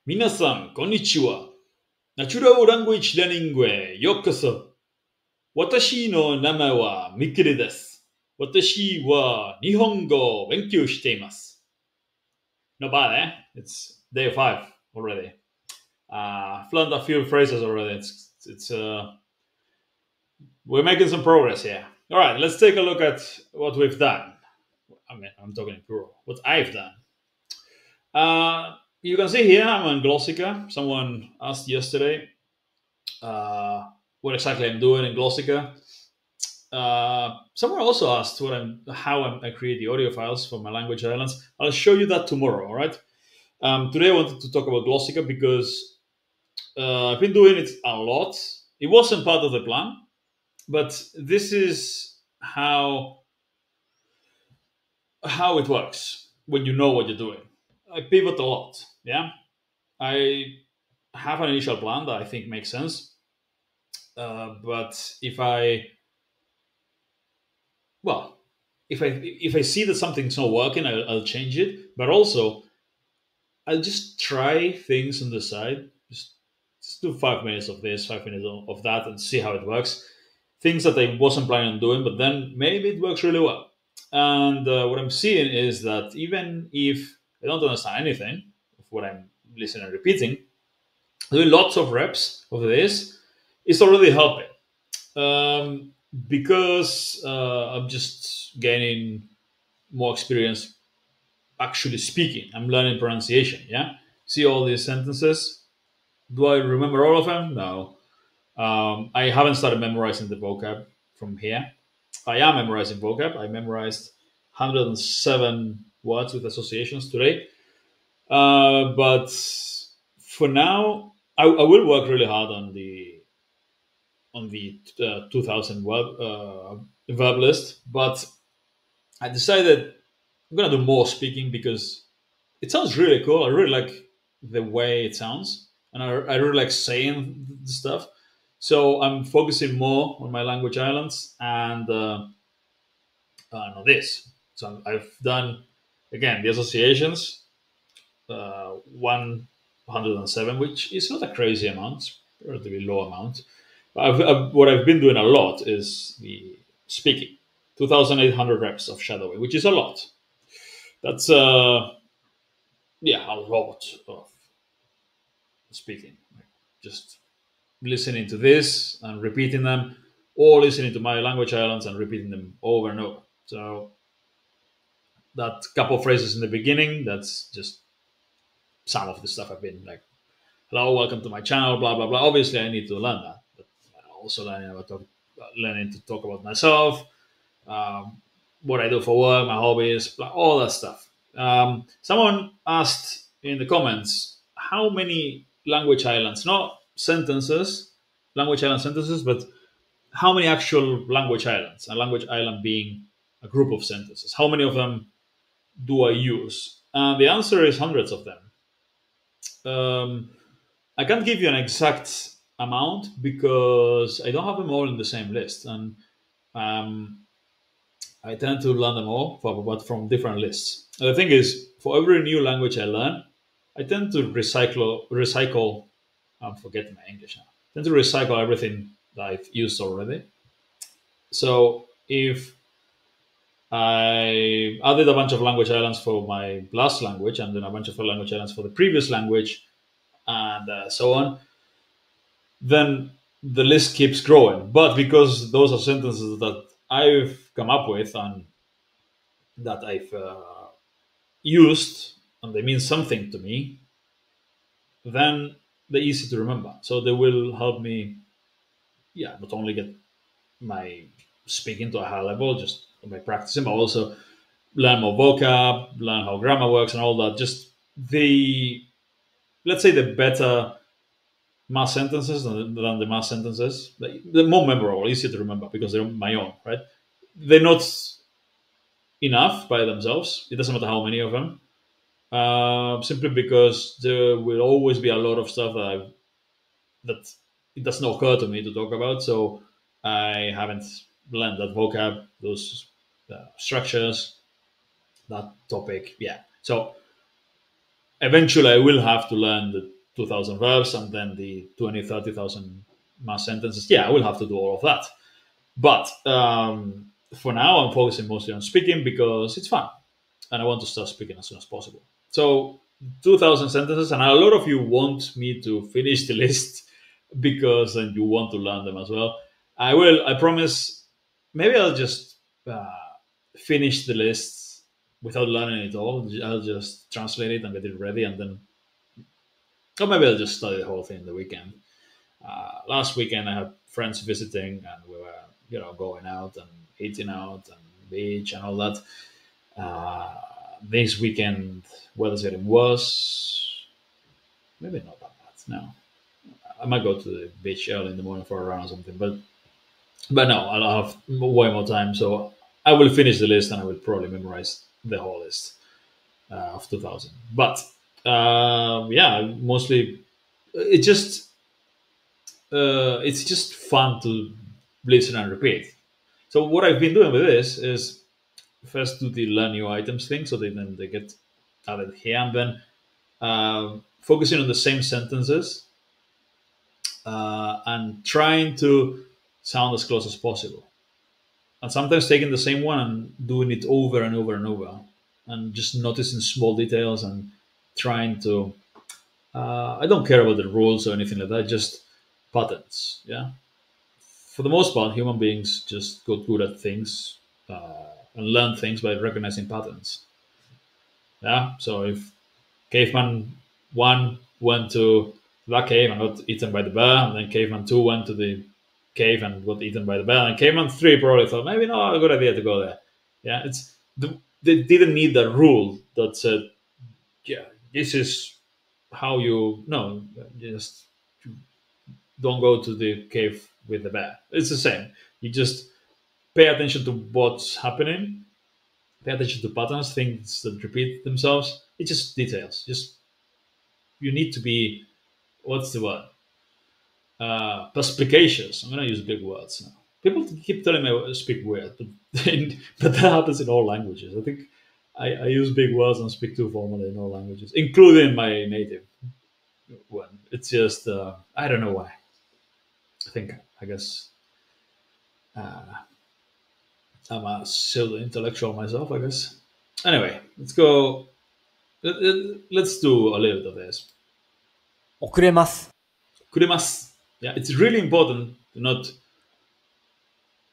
皆さん、こんにちは。ナチュラルラングエッジラーニングへようこそ。私の名前はミキルです。私は日本語を勉強しています。Not bad, eh? It's day 5 already. I've learned a few phrases already. We're making some progress here. All right, let's take a look at what we've done. I mean, I'm talking in plural. What I've done. You can see here I'm on Glossika. Someone asked yesterday uh, what exactly I'm doing in Glossika. Someone also asked I create the audio files for my language islands. I'll show you that tomorrow. All right. Today I wanted to talk about Glossika because I've been doing it a lot. It wasn't part of the plan, but this is how it works when you know what you're doing. I pivot a lot. Yeah, I have an initial plan that I think makes sense. But well, if I see that something's not working, I'll change it. But also, I'll just try things on the side. Just do 5 minutes of this, 5 minutes of that, and see how it works. Things that I wasn't planning on doing, but then maybe it works really well. And what I'm seeing is that even if I don't understand anything of what I'm listening and repeating, doing lots of reps of this is already helping. Because I'm just gaining more experience actually speaking. I'm learning pronunciation. Yeah. See all these sentences. Do I remember all of them? No. I haven't started memorizing the vocab from here. I am memorizing vocab. I memorized 107 words with associations today. But for now, I will work really hard on the 2000 verb list. But I decided I'm gonna do more speaking because it sounds really cool. I really like the way it sounds, and I really like saying the stuff. So I'm focusing more on my language islands and on this. So I've done again the associations, 107, which is not a crazy amount, relatively low amount. What I've been doing a lot is the speaking, 2,800 reps of shadowing, which is a lot. That's yeah, a lot of speaking. Like just listening to this and repeating them, or listening to my language islands and repeating them over and over. So that couple of phrases in the beginning, that's just some of the stuff I've been like, hello, welcome to my channel, blah blah blah. Obviously, I need to learn that, but also learning to talk about myself, um, what I do for work, my hobbies, blah, all that stuff. Someone asked in the comments how many language islands, not sentences, language island sentences, but how many actual language islands, a language island being a group of sentences, how many of them do I use? And the answer is hundreds of them. Um, I can't give you an exact amount because I don't have them all in the same list, and um, I tend to learn them all, but from different lists. And the thing is, for every new language I learn, I tend to recycle. I'm forgetting my English now. I tend to recycle everything that I've used already. So if I added a bunch of language islands for my last language, and then a bunch of language islands for the previous language, and so on, then the list keeps growing. But because those are sentences that I've come up with and that I've used and they mean something to me, then they're easy to remember. So they will help me, yeah, not only get my speaking to a high level just by practicing, but also learn more vocab, learn how grammar works and all that. Just the, let's say, the better mass sentences than the mass sentences, they're more memorable, easier to remember because they're my own, right? They're not enough by themselves. It doesn't matter how many of them. Simply because there will always be a lot of stuff that it doesn't occur to me to talk about. So I haven't learned that vocab, those structures, that topic. Yeah. So eventually, I will have to learn 2,000 verbs and then the 20, 30,000 mass sentences. Yeah, I will have to do all of that. But for now, I'm focusing mostly on speaking because it's fun and I want to start speaking as soon as possible. So 2,000 sentences, and a lot of you want me to finish the list because and you want to learn them as well. I will. I promise. Maybe I'll just finish the list without learning it all. I'll just translate it and get it ready, and then, or maybe I'll just study the whole thing the weekend. Last weekend, I had friends visiting, and we were, going out and eating out and beach and all that. Uh, this weekend, weather's getting worse. Maybe not that bad. No, I might go to the beach early in the morning for a run or something. But no, I'll have way more time. So I will finish the list and I will probably memorize the whole list of 2,000. But yeah, mostly it just it's just fun to listen and repeat. So what I've been doing with this is first do the learn new items thing, so then they get added here, and then focusing on the same sentences and trying to sound as close as possible. And sometimes taking the same one and doing it over and over and over, and just noticing small details and trying to. I don't care about the rules or anything like that. Just patterns. Yeah. For the most part, human beings just got good at things and learn things by recognizing patterns. Yeah. So if caveman one went to that cave and got eaten by the bear, and then caveman two went to the cave and got eaten by the bear, and caveman three probably thought maybe not a good idea to go there. Yeah, they didn't need that rule that said, yeah, this is how you no, just don't go to the cave with the bear. It's the same. You just pay attention to what's happening, pay attention to patterns, things that repeat themselves. It's just details. Just you need to be what's the word? Perspicacious. I'm gonna use big words now. People keep telling me I speak weird, but but that happens in all languages. I think I use big words and speak too formally in all languages, including my native one. It's just I don't know why. I guess uh, I'm a pseudo intellectual myself. I guess. Anyway, let's go. Let's do a little bit of this. 遅れます。Kurimas. Yeah, it's really important to not.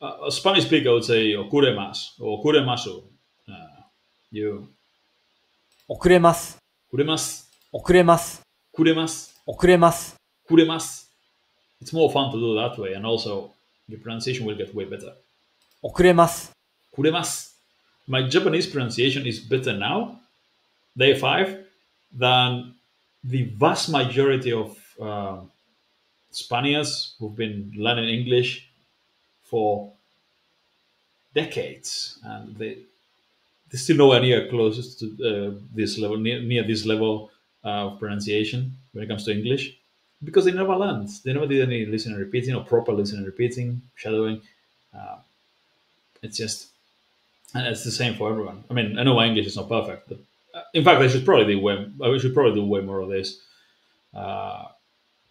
A Spanish speaker would say "ocurre más" or "ocurre masu." You 遅れます。kuremas, 遅れます。kuremas, 遅れます。kuremas. It's more fun to do that way, and also the pronunciation will get way better. 遅れます。Kuremas. My Japanese pronunciation is better now, day 5, than the vast majority of Spaniards who've been learning English for decades, and they're still nowhere near closest to this level, near this level of pronunciation when it comes to English, because they never learned. They never did any listening and repeating or proper listening and repeating, shadowing. Uh, it's just, and it's the same for everyone. I mean, I know my English is not perfect, but in fact, I should probably do way more of this. Uh,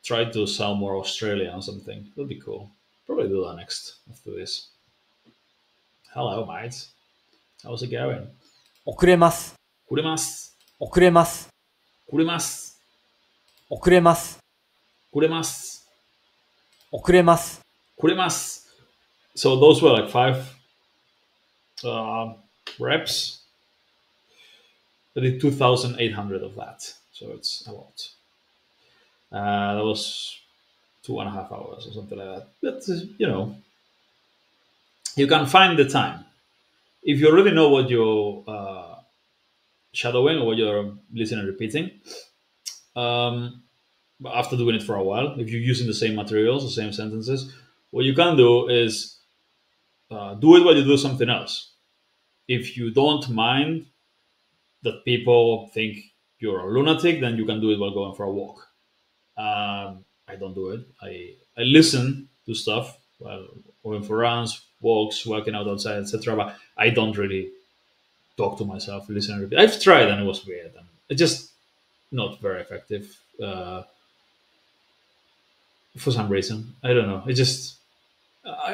Try to sound more Australian or something. That'd be cool. Probably do that next after this. Hello, mate. How's it going? 遅れます。Kurimas, 遅れます。 kurimas, 遅れます。 kurimas, 遅れます。 kurimas. So those were like 5 reps. I did 2,800 of that. So it's a lot. That was 2.5 hours or something like that. But, you can find the time. If you already know what you're shadowing or what you're listening and repeating, after doing it for a while, if you're using the same materials, the same sentences, what you can do is do it while you do something else. If you don't mind that people think you're a lunatic, then you can do it while going for a walk. I don't do it. I listen to stuff while going for runs, walks, working out outside, etc. But I don't really talk to myself, listen and repeat. I've tried and it was weird. And it's just not very effective. for some reason. I don't know.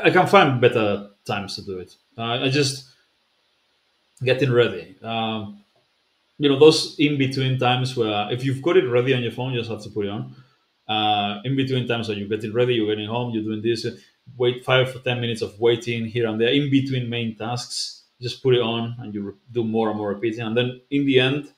I can find better times to do it. I just getting ready. Those in between times where if you've got it ready on your phone, you just have to put it on. In between times when you're getting ready, you're getting home, you're doing this, wait 5 or 10 minutes of waiting here and there in between main tasks. Just put it on and you do more and more repeating. And then in the end,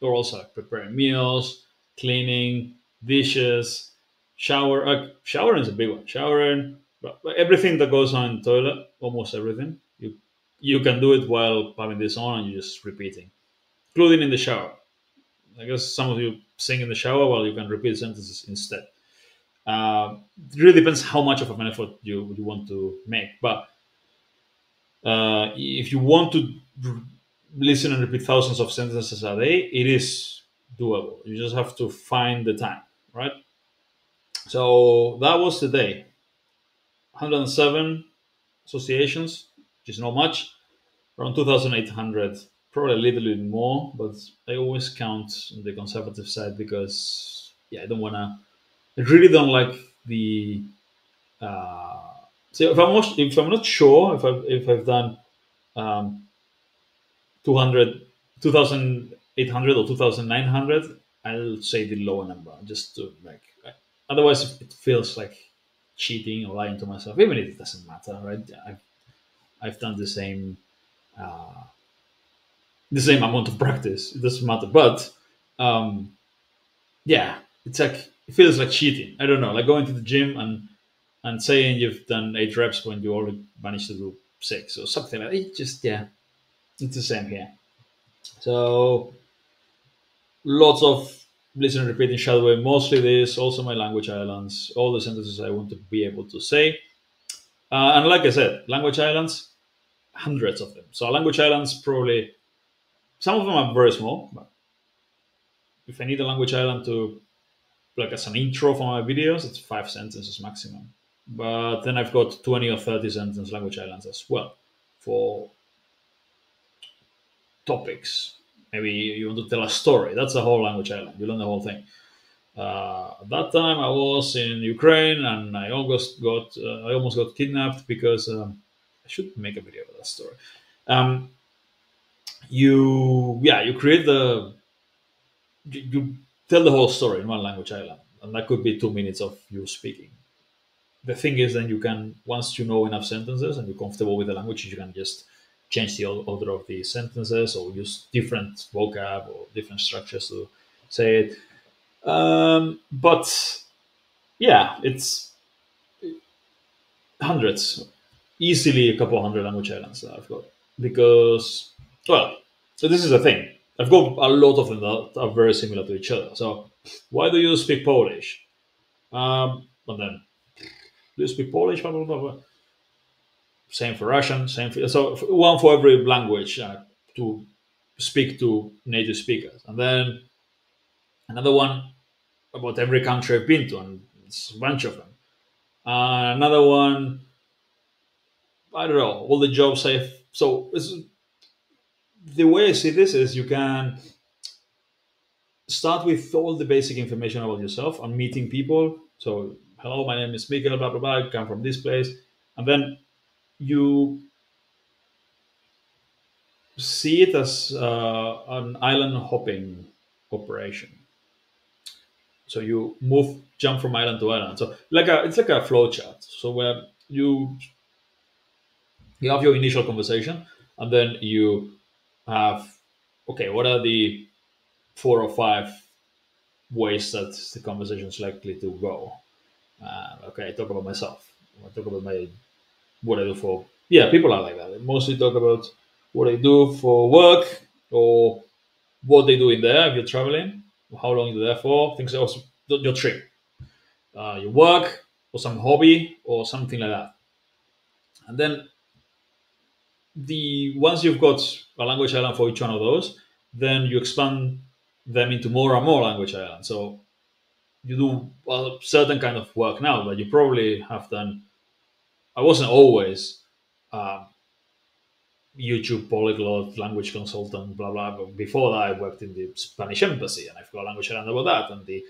you're also like preparing meals, cleaning, dishes, shower. Showering is a big one. Showering, but everything that goes on in the toilet, almost everything. You can do it while having this on and you're just repeating, including in the shower. I guess some of you sing in the shower while you can repeat sentences instead. It really depends how much of an effort you want to make. But if you want to r- listen and repeat thousands of sentences a day, it is doable. You just have to find the time, right? So that was the day. 107 associations, which is not much. Around 2,800, probably a little bit more, but I always count on the conservative side because, yeah, I don't want to. I really don't like the. Uh, so if I'm not sure if I've done um, 200, 2,800 or 2,900, I'll say the lower number just to like. Otherwise, it feels like cheating or lying to myself. Even if it doesn't matter, right? I've done uh, the same amount of practice. It doesn't matter. But um, yeah, it's like it feels like cheating. I don't know, like going to the gym and saying you've done 8 reps when you only managed to do 6 or something like that. It just yeah, it's the same here. So lots of listening, repeating, shadowing. Mostly this, also my language islands, all the sentences I want to be able to say. And like I said, language islands, hundreds of them. So language islands probably some of them are very small. But if I need a language island to like as an intro for my videos, it's 5 sentences maximum. But then I've got 20 or 30 sentence language islands as well for topics. Maybe you want to tell a story. That's a whole language island. You learn the whole thing. At that time, I was in Ukraine, and I almost got kidnapped because I should make a video of that story. Um, you create you tell the whole story in one language island, and that could be 2 minutes of you speaking. The thing is, then you can once you know enough sentences and you're comfortable with the language, you can just change the order of the sentences or use different vocab or different structures to say it. But yeah, it's hundreds, easily a couple hundred language islands that I've got because, well, so this is the thing. I've got a lot of them that are very similar to each other. So why do you speak Polish? And then do you speak Polish? Blah, blah, blah, blah. Same for Russian. One for every language to speak to native speakers, and then another one about every country I've been to, and it's a bunch of them. Another one, I don't know, all the jobs I've. So the way I see this is you can start with all the basic information about yourself and meeting people. So, hello, my name is Miguel, blah, blah, blah, I come from this place. And then you see it as an island hopping operation. So you jump from island to island. So it's like a flow chart. So where you have your initial conversation, and then you have okay, what are the 4 or 5 ways that the conversation is likely to go? Okay, I talk about myself. I talk about what I do for. Yeah, people are like that. They mostly talk about what I do for work or what they do in there if you're traveling, how long you're there for, things else, your trip, your work, or some hobby, or something like that. And then the once you've got a language island for each one of those, then you expand them into more and more language islands. So you do a certain kind of work now that you probably have done. I wasn't always um, YouTube polyglot language consultant, blah blah. But before that, I worked in the Spanish embassy, and I've got a language island about that, and the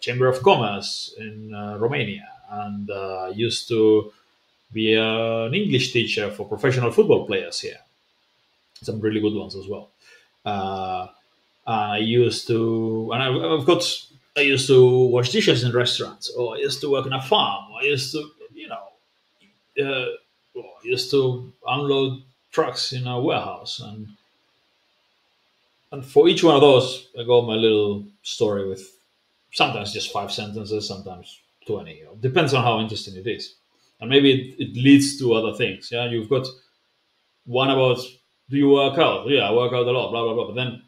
Chamber of Commerce in Romania, and used to be an English teacher for professional football players here. Some really good ones as well. Uh, I used to, and I've got, I used to wash dishes in restaurants, or I used to work on a farm. I used to, well, I used to unload trucks in a warehouse, and for each one of those, I got my little story with sometimes just 5 sentences, sometimes 20. Depends on how interesting it is, and maybe it leads to other things. Yeah, you've got one about, do you work out? Yeah, I work out a lot. Blah blah blah. But then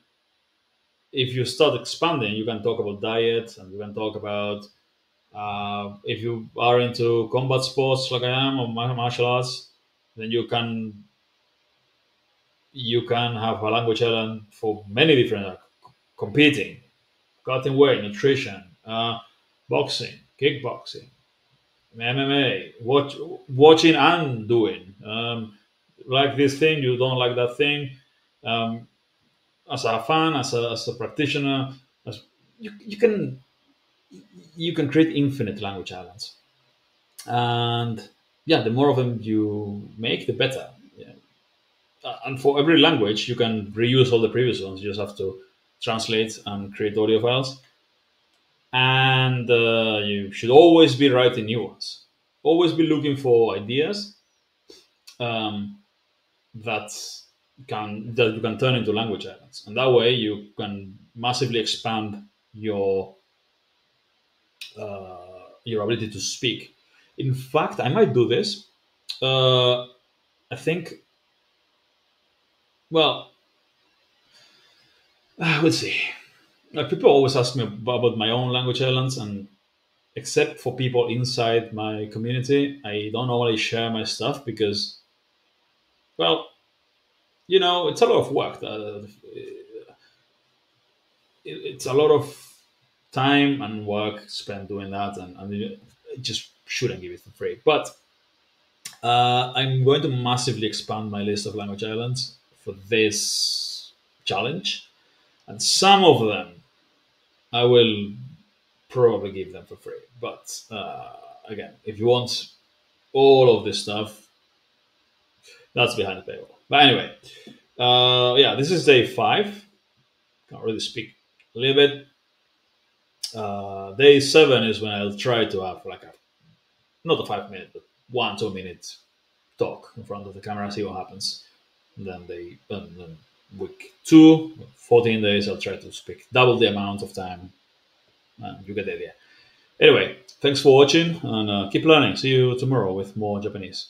if you start expanding, you can talk about diet, and you can talk about if you are into combat sports like I am, or martial arts, then you can have a language element for many different competing, cutting weight, nutrition, boxing, kickboxing, MMA, watching and doing. Like this thing, you don't like that thing. Um, as a fan, as a practitioner, as you can create infinite language islands, and yeah, the more of them you make, the better. Yeah. And for every language, you can reuse all the previous ones. You just have to translate and create audio files, and you should always be writing new ones. Always be looking for ideas um, that that you can turn into language islands, and that way you can massively expand your ability to speak. In fact, I might do this. I think. Well, let's see. People always ask me about my own language islands, and except for people inside my community, I don't normally share my stuff because, well, it's a lot of work. It's a lot of time and work spent doing that, and you just shouldn't give it for free. But I'm going to massively expand my list of language islands for this challenge, and some of them I will probably give them for free. But again, if you want all of this stuff, that's behind the paywall. But anyway, yeah, this is day 5. Can't really speak a little bit. Day 7 is when I'll try to have like not a 5 minute, but 1-2 minute talk in front of the camera, see what happens. And then week 2, 14 days, I'll try to speak double the amount of time. You get the idea. Anyway, thanks for watching, and keep learning. See you tomorrow with more Japanese.